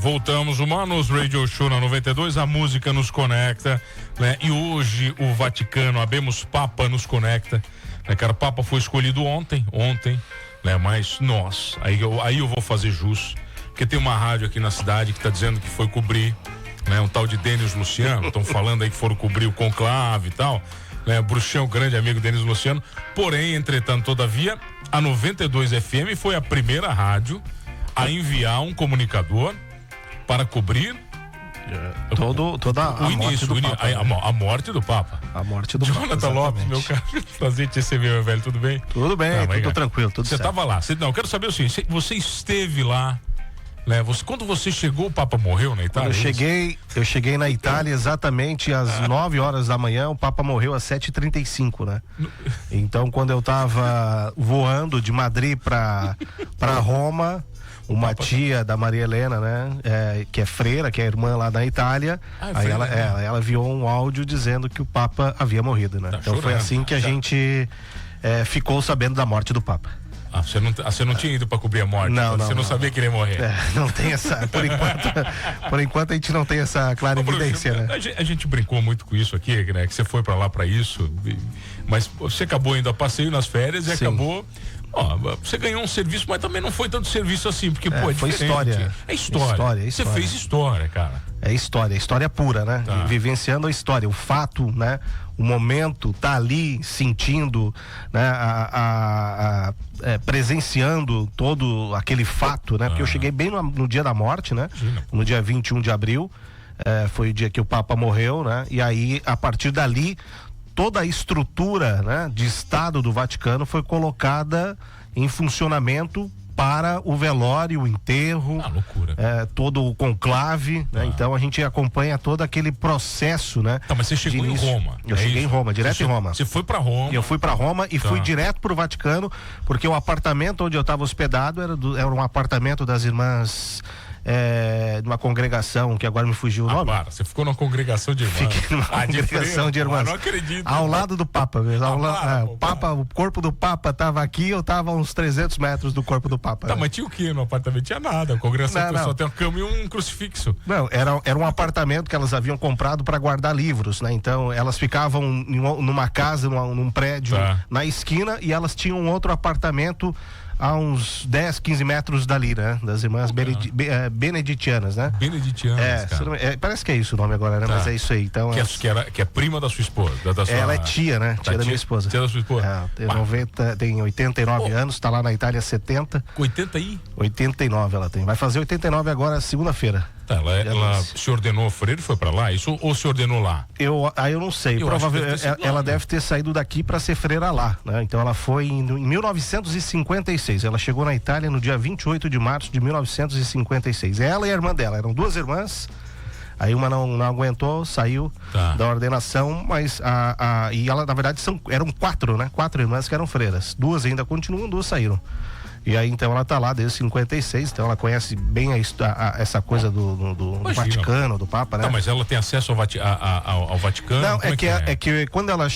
Voltamos, Humanos Radio Show na 92, a música nos conecta, né? E hoje o Vaticano, Habemus Papa nos conecta, né, cara? O Papa foi escolhido ontem, né? Mas nós, aí eu vou fazer jus, porque tem uma rádio aqui na cidade que tá dizendo que foi cobrir, né? Um tal de Denis Luciano, estão falando aí que foram cobrir o conclave e tal, né? Bruxão, grande amigo Denis Luciano, porém, entretanto, todavia, a 92 FM foi a primeira rádio a enviar um comunicador para cobrir toda a início, a morte do Papa. A morte do Papa. Jonathan Lopes, meu cara, prazer te receber, meu velho, tudo bem? Tudo bem, tudo tranquilo, tudo certo. Você estava lá, eu quero saber o seguinte, você esteve lá, né? Quando você chegou, o Papa morreu na Itália? Eu cheguei na Itália exatamente às 9 horas da manhã, o Papa morreu às 7h35, né? Então, quando eu estava voando de Madrid para Roma, uma tia da Maria Helena, né? Que é freira, que é irmã lá da Itália. Aí ela enviou um áudio dizendo que o Papa havia morrido, né? Então foi assim que a gente ficou sabendo da morte do Papa. Você não tinha ido para cobrir a morte? Você não sabia que ele ia morrer? Não tem essa, por enquanto a gente não tem essa clara evidência, né? A gente brincou muito com isso aqui, né? Que você foi para lá para isso, mas você acabou indo a passeio nas férias e acabou... você ganhou um serviço, mas também não foi tanto serviço assim, porque, foi história. É história. Você fez história, cara. É história pura, né? Tá. Vivenciando a história, o fato, né? O momento, tá ali sentindo, né? Presenciando todo aquele fato, né? Porque eu cheguei bem no dia da morte, né? Imagina. No dia 21 de abril, foi o dia que o Papa morreu, né? E aí, a partir dali, toda a estrutura, né, de Estado do Vaticano foi colocada em funcionamento para o velório, o enterro, loucura. todo o conclave, né? Então a gente acompanha todo aquele processo, né? Tá, mas você chegou em Roma. Eu cheguei em Roma, direto em Roma. Você foi para Roma? Eu fui para Roma e fui direto para o Vaticano, porque o apartamento onde eu estava hospedado era um apartamento das irmãs, de uma congregação que agora me fugiu o nome. Você ficou numa congregação de irmãs? Fiquei numa congregação de irmãs. Não acredito. Ao lado do Papa mesmo. O corpo do Papa estava aqui, eu estava a uns 300 metros do corpo do Papa. Tá, mas tinha o que no apartamento? Tinha nada. A congregação só tem uma cama e um crucifixo. Não, era um apartamento que elas haviam comprado para guardar livros, né? Então elas ficavam numa casa, num prédio na esquina, e elas tinham um outro apartamento a uns 10, 15 metros dali, né? Das irmãs beneditianas, né? Beneditianas, parece que é isso o nome agora, né? Mas é isso aí. Então, que é prima da sua esposa. Ela é tia, né? Tia da minha esposa. Tia da sua esposa. Tem 89 anos, tá lá na Itália há 70. 89 ela tem. Vai fazer 89 agora, segunda-feira. Ela se ordenou freira e foi pra lá? Ou se ordenou lá? Eu não sei. Provavelmente ela deve ter saído daqui para ser freira lá, né? Então ela foi em 1956. Ela chegou na Itália no dia 28 de março de 1956. Ela e a irmã dela, eram duas irmãs. Aí uma não aguentou, saiu da ordenação, mas e ela, na verdade, eram 4, né? 4 irmãs que eram freiras. 2 ainda continuam, 2 saíram. E aí, então, ela tá lá desde 56, então ela conhece bem essa coisa do Vaticano, do Papa, né? Mas ela tem acesso ao Vaticano? Não, é que quando ela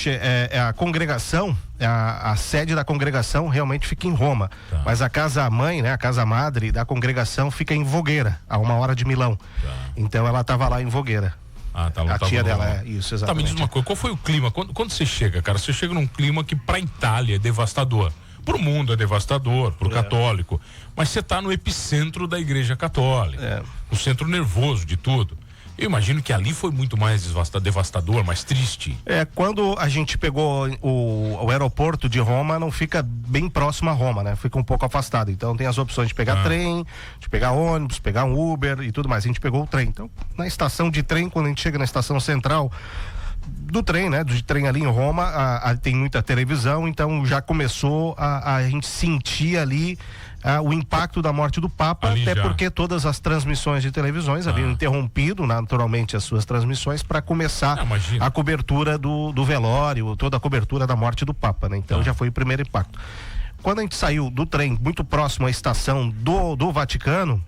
a congregação, a sede da congregação realmente fica em Roma, mas a casa-mãe, né, a casa-madre da congregação fica em Voghera, a 1 hora de Milão. Então ela tava lá em Voghera. A tia dela, isso, exatamente. Me diz uma coisa, qual foi o clima? Quando você chega, cara, você chega num clima que pra Itália é devastador. Pro mundo é devastador, pro católico. Mas você tá no epicentro da Igreja Católica. O centro nervoso de tudo. Eu imagino que ali foi muito mais devastador, mais triste. Quando a gente pegou o aeroporto de Roma, não fica bem próximo a Roma, né? Fica um pouco afastado. Então tem as opções de pegar trem, de pegar ônibus, pegar um Uber e tudo mais. A gente pegou o trem. Então, na estação de trem, quando a gente chega na estação central do trem, né? Do trem ali em Roma, tem muita televisão, então já começou a gente sentir ali o impacto da morte do Papa, porque todas as transmissões de televisões haviam interrompido naturalmente as suas transmissões para começar a cobertura do velório, toda a cobertura da morte do Papa, né? Então já foi o primeiro impacto. Quando a gente saiu do trem muito próximo à estação do Vaticano,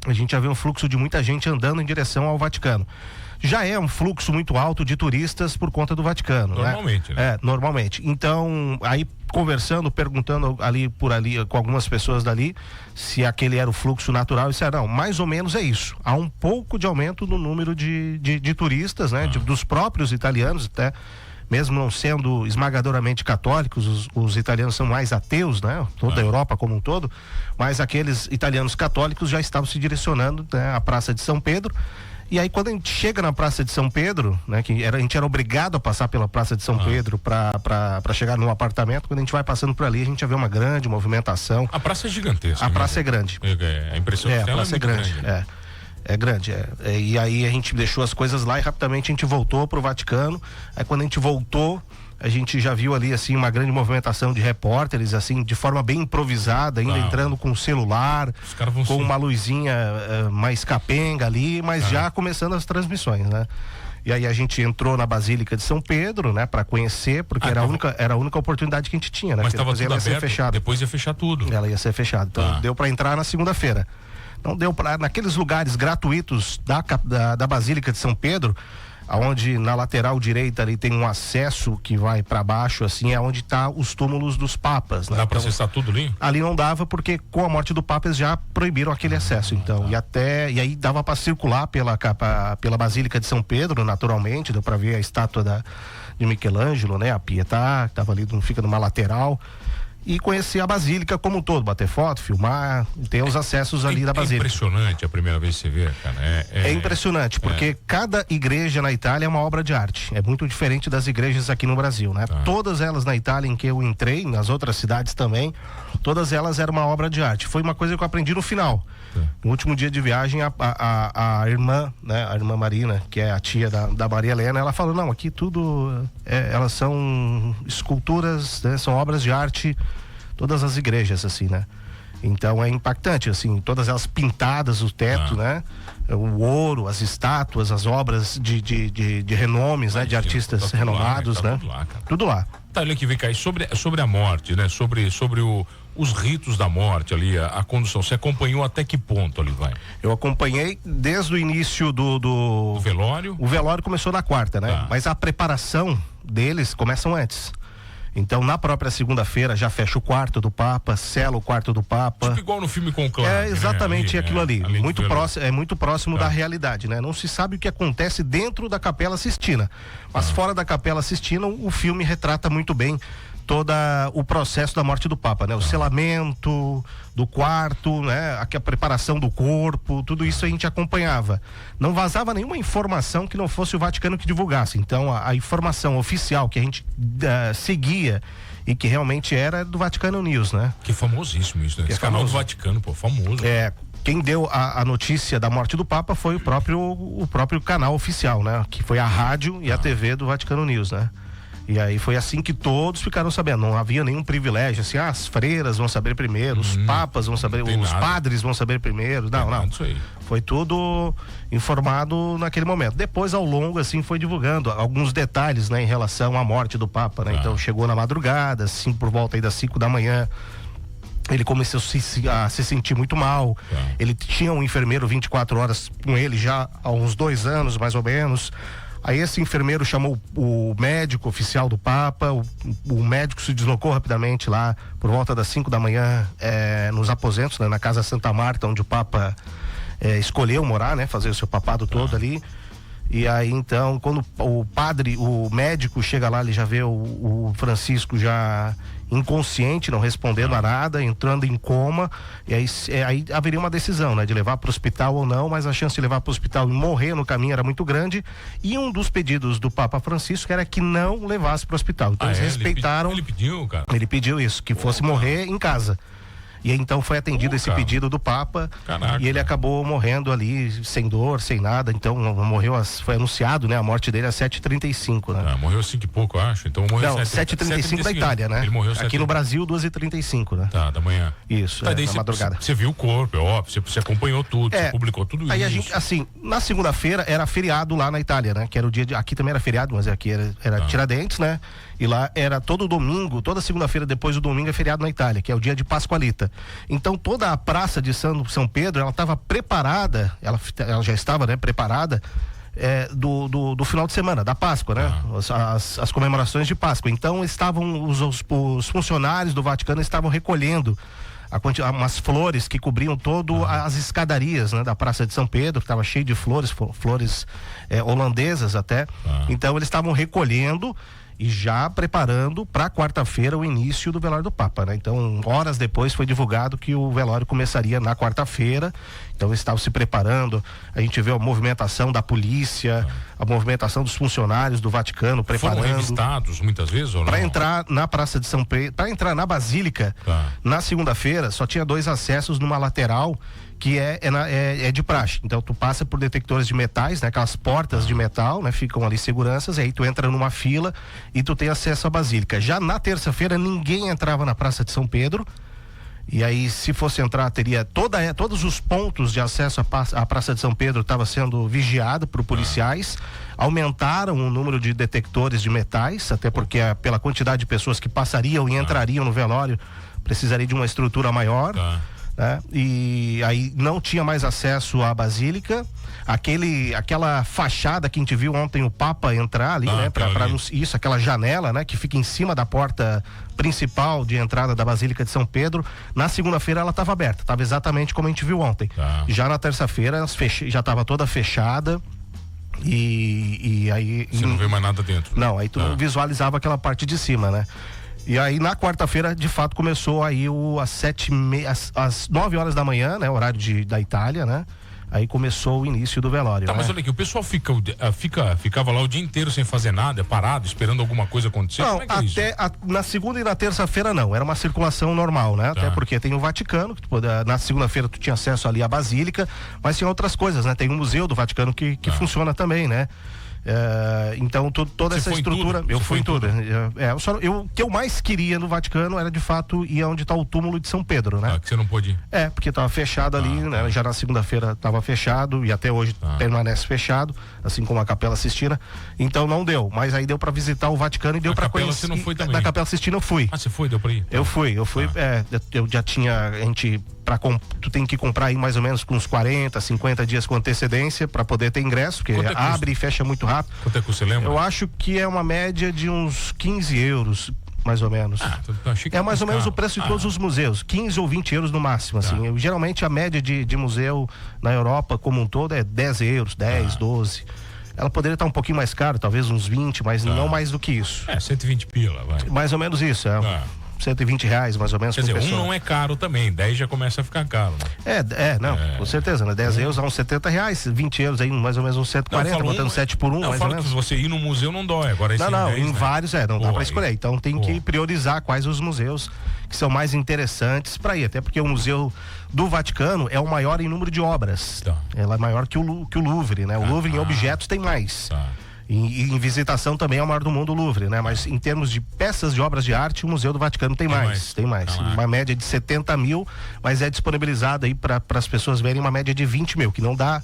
a gente já viu um fluxo de muita gente andando em direção ao Vaticano. já é um fluxo muito alto de turistas por conta do Vaticano, normalmente, né? Normalmente. Então, aí conversando, perguntando ali com algumas pessoas dali se aquele era o fluxo natural, e disseram, não, mais ou menos é isso. Há um pouco de aumento no número de turistas, né? Dos próprios italianos, até mesmo não sendo esmagadoramente católicos, os italianos são mais ateus, né? Toda a Europa como um todo, mas aqueles italianos católicos já estavam se direcionando, né, à Praça de São Pedro. E aí quando a gente chega na Praça de São Pedro, né, a gente era obrigado a passar pela Praça de São Pedro para chegar no apartamento, quando a gente vai passando por ali, a gente já vê uma grande movimentação. A praça é gigantesca. A praça é grande. É impressionante. A praça é grande. É grande, e aí a gente deixou as coisas lá e rapidamente a gente voltou pro Vaticano. Aí quando a gente voltou, a gente já viu ali assim uma grande movimentação de repórteres, assim, de forma bem improvisada, ainda entrando com o celular, com uma luzinha mais capenga ali, mas já começando as transmissões, né? E aí a gente entrou na Basílica de São Pedro, né, para conhecer, porque era a única oportunidade que a gente tinha, né? Mas estava tudo aberto, depois ia fechar tudo. Ela ia ser fechada, então deu para entrar na segunda-feira. Não deu para, naqueles lugares gratuitos da Basílica de São Pedro, aonde na lateral direita ali tem um acesso que vai para baixo, assim, é onde tá os túmulos dos papas, né? Dá para acessar tudo ali? Ali não dava, porque com a morte do papa eles já proibiram aquele acesso, então, e aí dava para circular pela Basílica de São Pedro, naturalmente, deu para ver a estátua de Michelangelo, né? A Pietà, que tava ali, fica numa lateral. E conhecer a Basílica como um todo, bater foto, filmar, ter os acessos ali da Basílica. É impressionante a primeira vez que você vê, cara. É impressionante, porque cada igreja na Itália é uma obra de arte. É muito diferente das igrejas aqui no Brasil, né? Todas elas na Itália em que eu entrei, nas outras cidades também, todas elas eram uma obra de arte. Foi uma coisa que eu aprendi no final. No último dia de viagem, a irmã, né? A irmã Marina, que é a tia da Maria Helena, ela falou, não, aqui tudo, elas são esculturas, né? São obras de arte, todas as igrejas, assim, né? Então é impactante, assim, todas elas pintadas, o teto, né? O ouro, as estátuas, as obras de renomes, né? De artistas renomados, né? Tudo lá. Tá, olha aqui, vem cá, e sobre a morte, né? Sobre os ritos da morte ali, a condução, você acompanhou até que ponto ali, vai? Eu acompanhei desde o início do velório? O velório começou na quarta, né? Mas a preparação deles começam antes. Então, na própria segunda-feira, já fecha o quarto do Papa, sela o quarto do Papa. Tipo igual no filme Conclave. É exatamente, né? Aquilo ali. Muito próximo da Tá. realidade, né? Não se sabe o que acontece dentro da Capela Sistina. Mas fora da Capela Sistina, o filme retrata muito bem todo o processo da morte do Papa, né? O selamento do quarto, né? A preparação do corpo, tudo isso a gente acompanhava. Não vazava nenhuma informação que não fosse o Vaticano que divulgasse. Então, a informação oficial que a gente seguia e que realmente era do Vaticano News, né? Que famosíssimo isso, né? Esse canal do Vaticano, pô, famoso. Quem deu a notícia da morte do Papa foi o próprio canal oficial, né? Que foi a rádio e a TV do Vaticano News, né? E aí foi assim que todos ficaram sabendo. Não havia nenhum privilégio, assim, as freiras vão saber primeiro, os papas vão saber, os padres vão saber primeiro. Não. Isso aí. Foi tudo informado naquele momento. Depois, ao longo, assim, foi divulgando alguns detalhes, né, em relação à morte do Papa, né? Então chegou na madrugada, assim, por volta aí das 5 da manhã. Ele começou a se sentir muito mal. Ele tinha um enfermeiro 24 horas com ele já há uns 2 anos, mais ou menos. Aí esse enfermeiro chamou o médico oficial do Papa, o médico se deslocou rapidamente lá por volta das 5 da manhã nos aposentos, né, na Casa Santa Marta, onde o Papa escolheu morar, né, fazer o seu papado todo ali. E aí então, quando o médico chega lá, ele já vê o Francisco já inconsciente, não respondendo a nada, entrando em coma, e aí haveria uma decisão, né, de levar para o hospital ou não, mas a chance de levar para o hospital e morrer no caminho era muito grande, e um dos pedidos do Papa Francisco era que não levasse para o hospital. Então eles respeitaram. Ele pediu, cara? Ele pediu isso, que fosse morrer em casa. E então foi atendido esse pedido do Papa. Caraca. E ele acabou morrendo ali sem dor, sem nada. Então foi anunciado, né, a morte dele às 7h35, né? Morreu 5 e pouco, eu acho. Então morreu 7h35 da Itália, né? Ele morreu aqui no Brasil 2h35, né? Tá, da manhã. Isso, na madrugada. Você viu o corpo, é óbvio, você acompanhou tudo, você publicou tudo isso. Aí a gente, assim, na segunda-feira era feriado lá na Itália, né? Que era o dia aqui também era feriado, mas aqui era Tiradentes, né? E lá era todo domingo, toda segunda-feira depois do domingo é feriado na Itália, que é o dia de Pasqualita. Então toda a praça de São Pedro, ela estava preparada, ela já estava, né, preparada do final de semana, da Páscoa, né? As comemorações de Páscoa. Então estavam os funcionários do Vaticano estavam recolhendo umas flores que cobriam as escadarias, né, da Praça de São Pedro, que estava cheio de flores holandesas até. Então eles estavam recolhendo e já preparando para quarta-feira o início do velório do Papa, né? Então, horas depois foi divulgado que o velório começaria na quarta-feira. Então, eles estavam se preparando. A gente vê a movimentação da polícia, a movimentação dos funcionários do Vaticano preparando. Foram revistados muitas vezes ou não? Para entrar na Praça de São Pedro, para entrar na Basílica, na segunda-feira, só tinha 2 acessos numa lateral que é de praxe. Então tu passa por detectores de metais, né? Aquelas portas de metal, né? Ficam ali seguranças, e aí tu entra numa fila e tu tem acesso à Basílica. Já na terça-feira ninguém entrava na Praça de São Pedro, e aí se fosse entrar teria todos os pontos de acesso à Praça de São Pedro estava sendo vigiado por policiais. Aumentaram o número de detectores de metais, até porque pela quantidade de pessoas que passariam e entrariam no velório, precisaria de uma estrutura maior. E aí não tinha mais acesso à Basílica. Aquela fachada que a gente viu ontem o Papa entrar ali, né? Aquela janela, né? Que fica em cima da porta principal de entrada da Basílica de São Pedro. Na segunda-feira ela estava aberta, estava exatamente como a gente viu ontem. Já na terça-feira já estava toda fechada. E aí você não vê mais nada dentro, né? Não, aí tu visualizava aquela parte de cima, né? E aí na quarta-feira, de fato, começou aí às 9 horas da manhã, né? Horário da Itália, né? Aí começou o início do velório. Mas olha aqui, o pessoal ficava lá o dia inteiro sem fazer nada, parado, esperando alguma coisa acontecer? Não, como é que é isso? Na segunda e na terça-feira não, era uma circulação normal, né? Até porque tem o Vaticano, que na segunda-feira tu tinha acesso ali à Basílica, mas tinha outras coisas, né? Tem o Museu do Vaticano que funciona também, né? Então toda essa estrutura, eu fui em tudo. O que eu mais queria no Vaticano era de fato ir onde está o túmulo de São Pedro, né? Que você não pôde ir. Porque estava fechado ali, né? Já na segunda-feira estava fechado e até hoje permanece fechado, assim como a Capela Sistina. Então não deu, mas aí deu para visitar o Vaticano e deu para conhecer. Você não foi também? Na Capela Sistina eu fui. Você foi, deu para ir? Eu fui. Eu já tinha tu tem que comprar aí mais ou menos com uns 40, 50 dias com antecedência para poder ter ingresso, porque abre e fecha muito rápido. Quanto é que você lembra? Eu acho que é uma média de uns 15 euros, mais ou menos. É mais ou menos o preço de todos os museus, 15 ou 20 euros no máximo, assim. Geralmente a média de museu na Europa como um todo é 10 euros, 10, 12. Ela poderia estar um pouquinho mais caro, talvez uns 20, mas não mais do que isso. 120 pila, vai. Mais ou menos isso, R$120 mais ou menos. Quer dizer, não é caro também, 10 já começa a ficar caro, né? Com certeza, né? 10 euros a uns R$70, 20 euros aí, mais ou menos uns 140, botando 7 por 1, mais ou menos. Se você ir no museu não dói, agora esse em vários não dá pra escolher, então tem que priorizar quais os museus que são mais interessantes para ir, até porque o Museu do Vaticano é o maior em número de obras, ela é maior que o Louvre, né? O Louvre em objetos tem mais. E em visitação também é o maior do mundo, o Louvre, né? Mas em termos de peças de obras de arte, o Museu do Vaticano tem mais. Uma média de 70 mil, mas é disponibilizada aí para as pessoas verem uma média de 20 mil, que não dá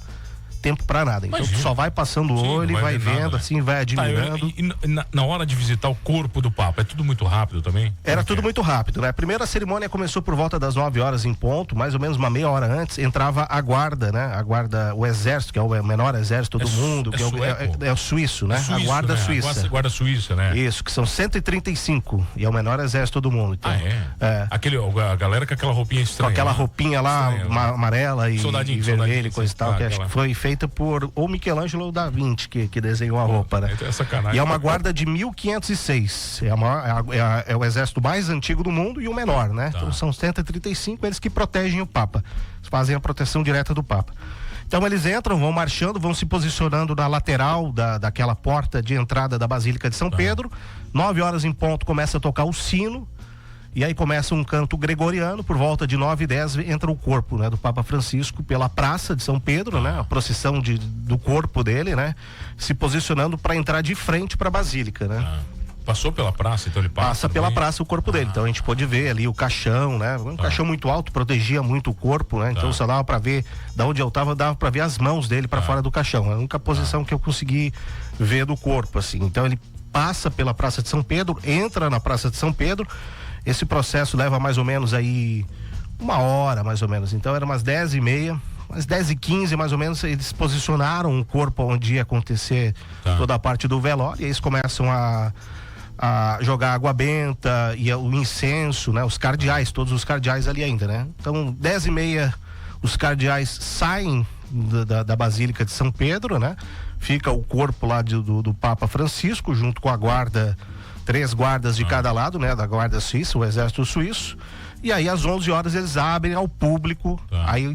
tempo para nada. Então tu só vai passando o olho e vai vendo, nada, assim, vai admirando. Na hora de visitar o corpo do Papa, é tudo muito rápido também? Era tudo muito rápido, né? A primeira cerimônia começou por volta das 9 horas em ponto, mais ou menos uma meia hora antes, entrava a guarda, né? A guarda, o exército, que é o menor exército do mundo, que é o suíço, né? A guarda suíça. A guarda suíça, né? Isso, que são 135 e é o menor exército do mundo. Então, a galera com aquela roupinha estranha. Com aquela roupinha lá, amarela e vermelha e coisa e tal, que acho que foi feita por ou Michelangelo ou Da Vinci que desenhou a roupa, né? E é uma guarda de 1506. É o exército mais antigo do mundo e o menor, né? Então são 135, eles que protegem o Papa. Eles fazem a proteção direta do Papa. Então eles entram, vão marchando, vão se posicionando na lateral daquela porta de entrada da Basílica de São Pedro. 9 horas em ponto começa a tocar o sino. E aí começa um canto gregoriano, por volta de 9h10 entra o corpo, né, do Papa Francisco pela Praça de São Pedro, né, a procissão do corpo dele, né, se posicionando para entrar de frente para a Basílica, né. Passou pela praça, então ele passa pela praça o corpo dele. Então a gente pôde ver ali o caixão, né? Um caixão muito alto, protegia muito o corpo, né? Então só dava para ver, da onde eu tava, dava para ver as mãos dele para fora do caixão. É a única posição que eu consegui ver do corpo, assim. Então ele passa pela Praça de São Pedro, entra na Praça de São Pedro. Esse processo leva mais ou menos aí uma hora, mais ou menos. Então era umas 10h30 às 10h15 mais ou menos, eles posicionaram o corpo onde ia acontecer toda a parte do velório, e eles começam a jogar água benta e o incenso, né? Os cardeais, todos os cardeais ali ainda, né? Então, 10h30, os cardeais saem da Basílica de São Pedro, né? Fica o corpo lá do Papa Francisco, junto com a guarda, 3 guardas de cada lado, né? Da guarda suíça, o exército suíço. E aí, às 11 horas, eles abrem ao público. Aí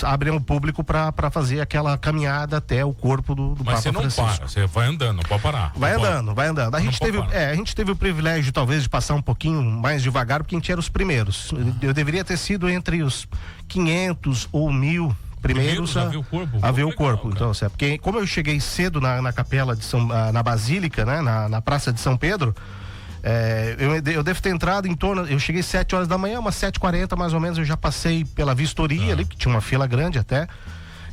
abrem ao público para fazer aquela caminhada até o corpo do Papa Francisco. Mas você não para, você vai andando, não pode parar. Vai andando. A gente teve o privilégio, talvez, de passar um pouquinho mais devagar, porque a gente era os primeiros. Eu deveria ter sido entre os 500 ou 1.000 primeiros a ver o corpo. A ver o corpo. Então, porque como eu cheguei cedo na capela na Basílica, né? Na Praça de São Pedro. Eu devo ter entrado em torno. Eu cheguei 7 horas da manhã, umas 7h40 mais ou menos. Eu já passei pela vistoria ali, que tinha uma fila grande até.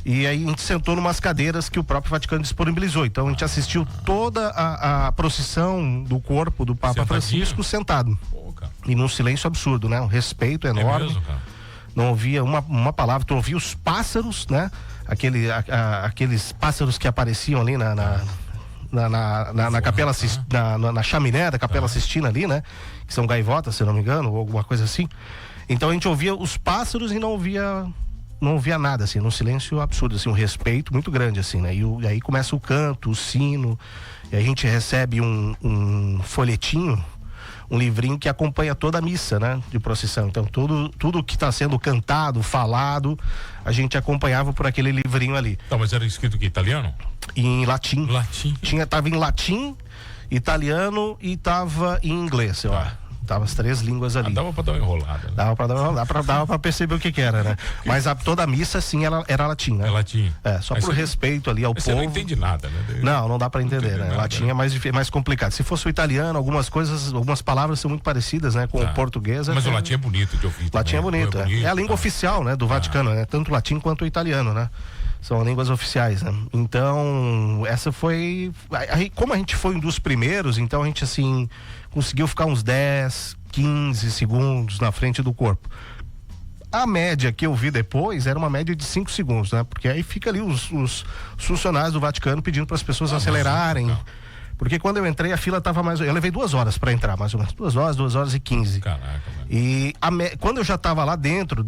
E aí a gente sentou numas cadeiras que o próprio Vaticano disponibilizou. Então a gente assistiu toda a procissão do corpo do Papa Francisco sentado. Pô, cara. E num silêncio absurdo, né? Um respeito enorme. Mesmo, cara? Não ouvia uma palavra, tu ouvia os pássaros, né? Aqueles pássaros que apareciam ali na Capela, na chaminé da Capela Sistina ali, né? Que são gaivotas, se não me engano, ou alguma coisa assim. Então a gente ouvia os pássaros e não ouvia nada, assim, num silêncio absurdo, assim, um respeito muito grande, assim, né? E aí começa o canto, o sino, e a gente recebe um folhetinho, um livrinho que acompanha toda a missa, né? De procissão. Então tudo que está sendo cantado, falado, a gente acompanhava por aquele livrinho ali. Tá, mas era escrito aqui, italiano? Em latim. Latim? Tava em latim, italiano e tava em inglês, eu acho. Tava as 3 línguas ali. Dava pra dar uma enrolada, né? Dava pra perceber o que era, né? Mas toda a missa, sim, ela era latim, né? É latim. Só por respeito ali ao povo. Você não entende nada, né? Não dá pra entender, né? Latim é mais complicado. Se fosse o italiano, algumas palavras são muito parecidas, né? Com o português. Mas o latim é bonito de ouvir. Latim é bonito, é a língua oficial, né? Do Vaticano, né? Tanto o latim quanto o italiano, né? São línguas oficiais, né? Então, essa foi... Aí, como a gente foi um dos primeiros, então a gente, assim, conseguiu ficar uns 10, 15 segundos na frente do corpo. A média que eu vi depois era uma média de 5 segundos, né? Porque aí fica ali os funcionários do Vaticano pedindo para as pessoas acelerarem. Porque quando eu entrei, a fila tava eu levei 2 horas para entrar, mais ou menos. 2 horas e 15. Caraca, velho. E quando eu já tava lá dentro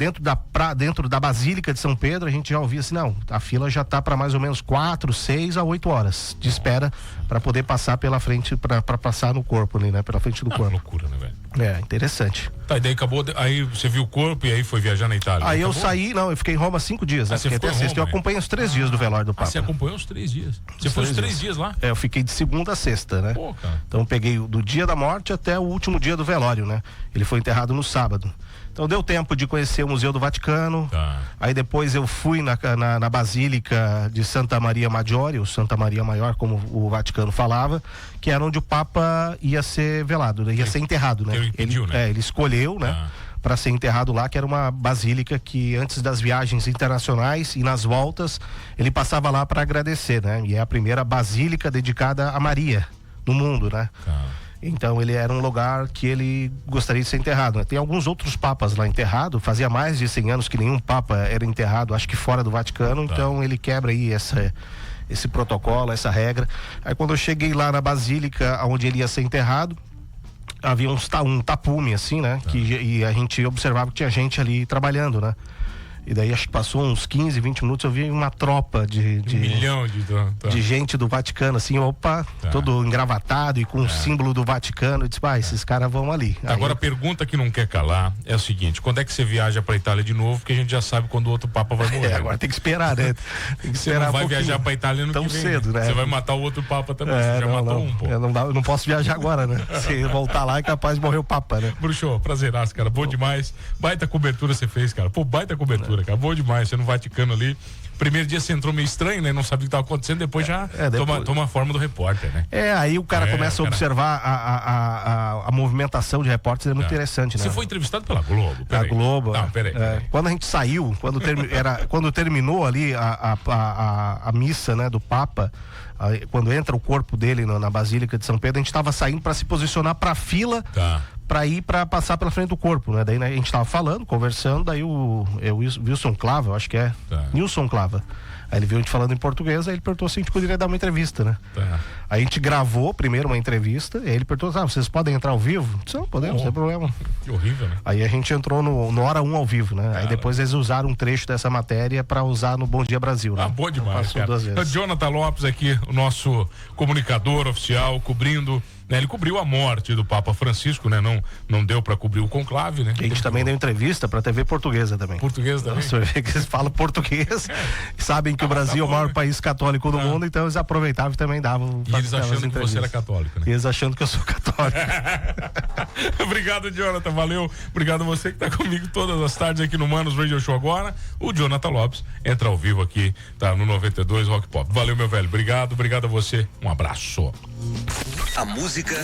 da Basílica de São Pedro, a gente já ouvia assim, não, a fila já tá para mais ou menos 4, 6 a 8 horas de espera para poder passar pela frente, para passar no corpo ali, né? Pela frente do corpo. Loucura, né, velho? Interessante. Tá, e daí acabou, aí você viu o corpo e aí foi viajar na Itália. Aí eu saí, eu fiquei em Roma 5 dias, né? Fiquei até sexta. Eu acompanhei os 3 dias do velório do Papa. Você acompanhou os 3 dias? Você foi os 3 dias lá? Eu fiquei de segunda a sexta, né? Pô, cara. Então peguei do dia da morte até o último dia do velório, né? Ele foi enterrado no sábado. Então deu tempo de conhecer o Museu do Vaticano. Tá. Aí depois eu fui na Basílica de Santa Maria Maggiore, ou Santa Maria Maior, como o Vaticano falava, que era onde o Papa ia ser velado, né? Ia ser enterrado, né? Ele pediu, né? Ele escolheu, né? Para ser enterrado lá, que era uma basílica que antes das viagens internacionais e nas voltas, ele passava lá para agradecer, né? E é a primeira basílica dedicada a Maria no mundo, né? Então ele era um lugar que ele gostaria de ser enterrado, né? Tem alguns outros papas lá enterrados, fazia mais de 100 anos que nenhum papa era enterrado, acho que fora do Vaticano, então ele quebra aí esse protocolo, essa regra. Aí quando eu cheguei lá na basílica onde ele ia ser enterrado, havia um tapume assim, né? E a gente observava que tinha gente ali trabalhando, né? E daí acho que passou uns 15, 20 minutos, eu vi uma tropa de um milhão de gente do Vaticano, assim, todo engravatado e com o símbolo do Vaticano. Eu disse, esses caras vão ali. Agora a pergunta que não quer calar é o seguinte: quando é que você viaja pra Itália de novo? Porque a gente já sabe quando o outro Papa vai morrer. Agora tem que esperar, né? Tem que esperar. Você não vai viajar pra Itália no tão que vem, cedo, né? Você vai matar o outro Papa também. Você já matou um, pô. Eu não posso viajar agora, né? Se voltar lá é capaz de morrer o Papa, né? Bruxo, prazeraço, cara. Bom demais. Baita cobertura você fez, cara. Pô, baita cobertura, cara. Bom demais. Você no Vaticano ali. Primeiro dia você entrou meio estranho, né? Não sabia o que estava acontecendo, depois já toma a forma do repórter, né? Aí o cara começa a observar a movimentação de repórteres, é muito interessante, né? Você foi entrevistado pela Globo? Pela Globo. Não, peraí. Quando a gente saiu, quando terminou ali a missa, né, do Papa, Aí, quando entra o corpo dele na Basílica de São Pedro, a gente estava saindo para se posicionar para a fila. Para ir para passar pela frente do corpo, né? Daí, né, a gente tava falando, conversando, daí o Wilson Clava, eu acho que é. Nilson Clava. Aí ele viu a gente falando em português, aí ele perguntou se a gente poderia dar uma entrevista, né? Aí a gente gravou primeiro uma entrevista, e aí ele perguntou, vocês podem entrar ao vivo? Disse, não, podemos, não tem problema. Que horrível, né? Aí a gente entrou no Hora 1 ao vivo, né? Aí depois eles usaram um trecho dessa matéria para usar no Bom Dia Brasil, né? Boa demais, passou 2 vezes. Jonathan Lopes aqui, o nosso comunicador oficial, cobrindo, né? Ele cobriu a morte do Papa Francisco, né? Não deu para cobrir o conclave, né? A gente também deu entrevista pra TV portuguesa também. Portuguesa também? Você vê que eles falam português, sabem que o Brasil é o maior país católico do mundo, então eles aproveitavam e também davam. E eles achando que você era católico, né? E eles achando que eu sou católico. Obrigado, Jonathan, valeu. Obrigado a você que tá comigo todas as tardes aqui no Manos Radio Show agora. O Jonathan Lopes entra ao vivo aqui, tá no 92 Rock Pop. Valeu, meu velho. Obrigado a você. Um abraço. A música